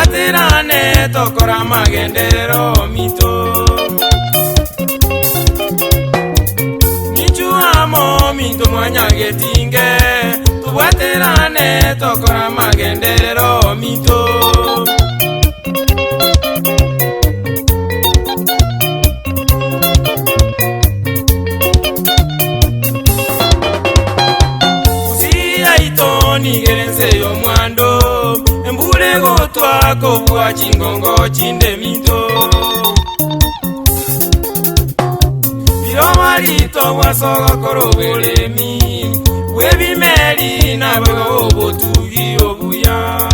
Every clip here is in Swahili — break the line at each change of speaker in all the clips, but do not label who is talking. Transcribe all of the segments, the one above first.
tubwaterane tokora magenderero mito michuamo minto mwanyagetinge tubwaterane tokora magenderero mito nigerense yo mwando embule gotwa kobwa chingongo chinde mito biromarito wasoga korobelemi webimeli na bego botugi obuya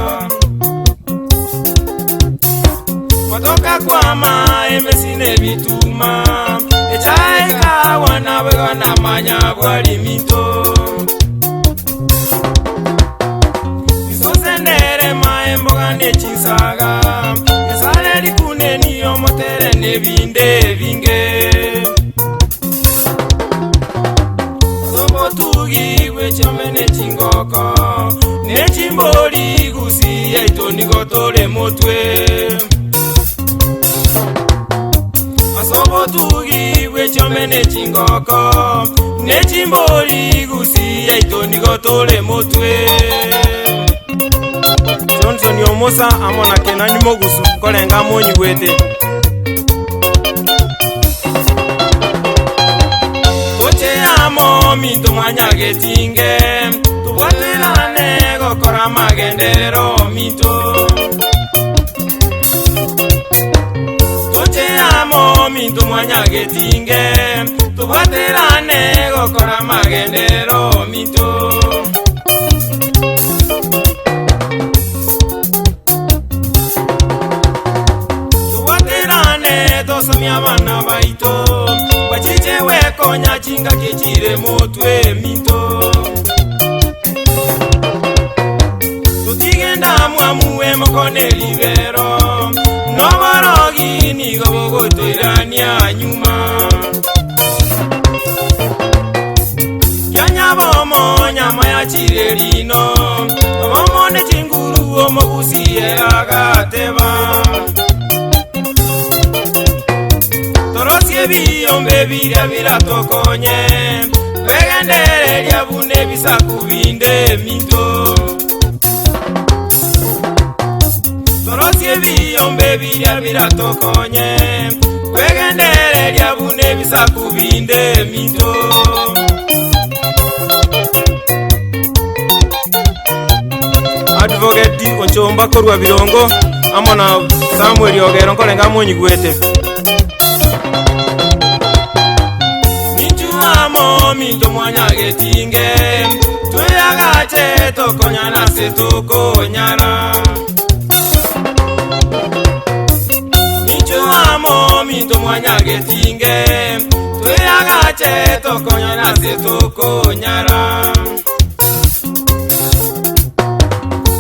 motoka kwama emesine bituma echaika wana bego na manya bwali mito nechisaga esale likune niyo motere nebinde binge sobo tugi wechome nechingoko nechimboli gusi yaitoni gotole motwe sobo tugi wechome nechingoko nechimboli gusi yaitoni gotole motwe Johnson yomosa amona kenani mogusu kolenga monyi wete Oche amo minto mwanyagetinge tubwaterane gokora magenderero mito Oche amo minto mwanyagetinge tubwaterane gokora magenderero mito Somia bana baito bachiche wekonya chinga kichire motwe mito tutigenda mwamuwe mokone libero noborogi ni gogo toirania nyuma yanya bomo nyama ya chirelino bomo ne chinguru omogusi agateba Biombe bira bira tokonye Wegendere liabune bisa kubinde mito Torosie biombe bira bira tokonye Wegendere liabune bisa kubinde mito Advocate onchomba korwa birongo Amona Samuel Ogero nkolenga monyi gwete Minto mwanyagetinge tweyagache tokonyana se tokonyana Michuamo minto mwanyagetinge tweyagache tokonyana se tokonyana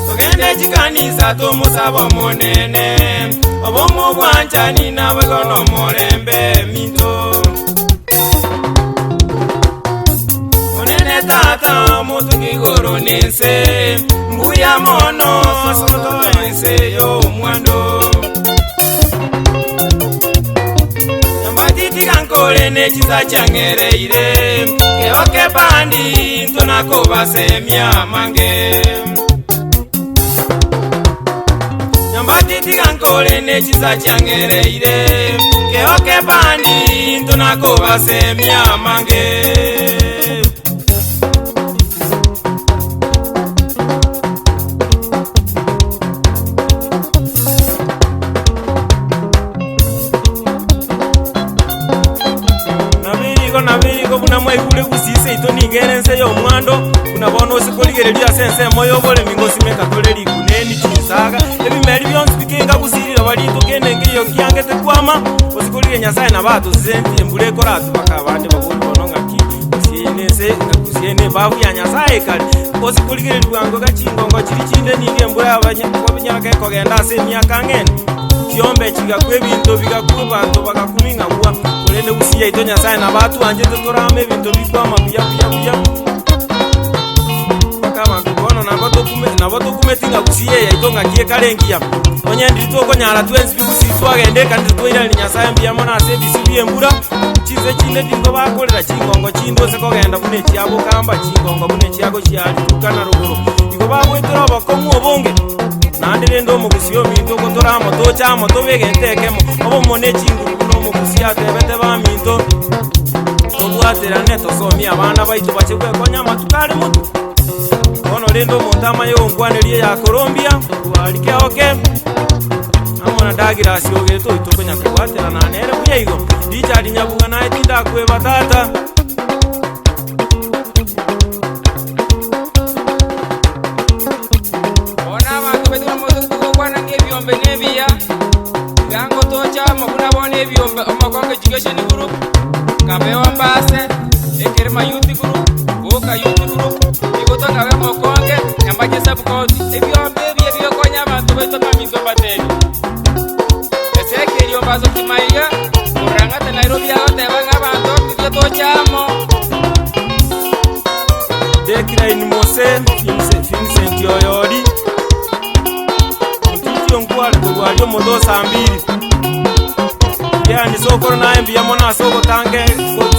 Togende chikanisa tomusaba monene obomu bwanchani nawe gono morembe minto Tata mutungi goro nense mbuya mono soto ense yo mwando Nyambati kankole nechiza changereire keoke pandi ntonako basemya mange Nyambati kankole nechiza changereire keoke pandi ntonako basemya mange Kuna mwaikule kusise itoni gerense yo mwando kuna bono sikoligere lya sense moyo bole mingosi meka toleri kuneni chisaga ebimeli byonse bikenga kusirira bali tugende ngiyo kyangete kwama osikolige nyasaye na bato sente mbule koratu bakabande bakuru bononga ki kusienese kusiene babu ya nyasaye kali osikoligere lwango gachingongo chiri chinde ninge mbule abanyaka kogenda se myaka ngene kyombe chigakwe bintu bigakuba bantu bakakuminga kwa Olende usiya ito nyasaye na batu anje tutorame bintu bikwa mabuya buya buya Paka bantu bono nabo tokumetinga gusiye yaitonga kie karengia onye ndito konyara twensi bikusi twagende kandi twaira ni nyasaye mbiyamo na service byembura chize chinde dingo bakorera chingongo chindo se kogenda bune chiabo kamba chingongo bune chiago chiali tukana ruguru igo bagwetera abakomu obonge nandi rendo mugusiyo minto gotora moto chamo tobege ntekemo obo mone chinguru no mugusiya tebete ba minto tobwatera neto somi abana baitu bachekwe konya matukale mutu ono rendo montama yo ngwanerie ya Colombia walike oke amona dagira sioge to itokonya kwatera na nere buyigo dijari nyabuga na etinda kwe batata
ona abantu bedura moto tukokwana ngebyombe nebiya gango tocha makuna bone ebyombe omakonge education group kabewa mbase ekerma youth group boka youth group igoto kabe mokonge nyambaje subcounty ebyombe byo konya abantu beto paminto bateni eseke lyombazo kimaiga urangate Nairobi yote banga abantu byo tochamo
dekira ni Mose Vincent yoyori mutitio nkwali kugwalyo modo sambiri yani soko na embi yamona soko tange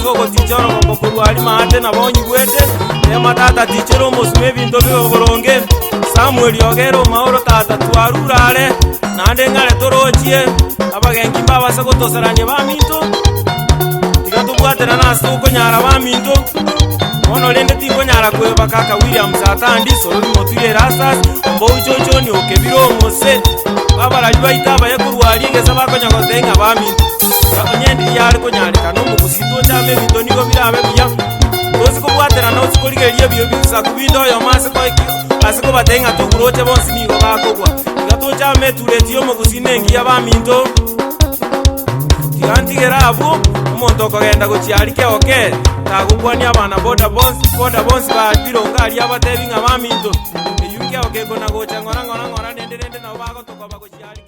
soko tichoro ngo kurwali mate na bonyi gwete ya matata tichero musme bindo byogoronge Samuel yogero maoro tata twarurare nande ngale torochie abagengi mbabasa gotosaranye baminto tigatubwatera na soko nyara baminto ono lende tingo nyara kwe bakaka William Satandi solo bimotire rasas mbo uchocho ni okebiro mose babara baitaba yakurwali ngeza bakonya gotenga baminto abanyendi yari konyarika no mugusito cyame bindo nigo birabe bya dozi ko bwatera no sikoligerie byo bisa kubindo yo mase ko asiko batenga tuguroche bonsi nigo bakogwa gato cyame turetiyo mugusinengi yabaminto tigantigera abo umuntu kogenda gochiarike oke tagugwani abana boda bonsi ba bironga ali abatebi nga baminto eyuke oke kona gocha ngora nende nabo bagotoka bagochiarike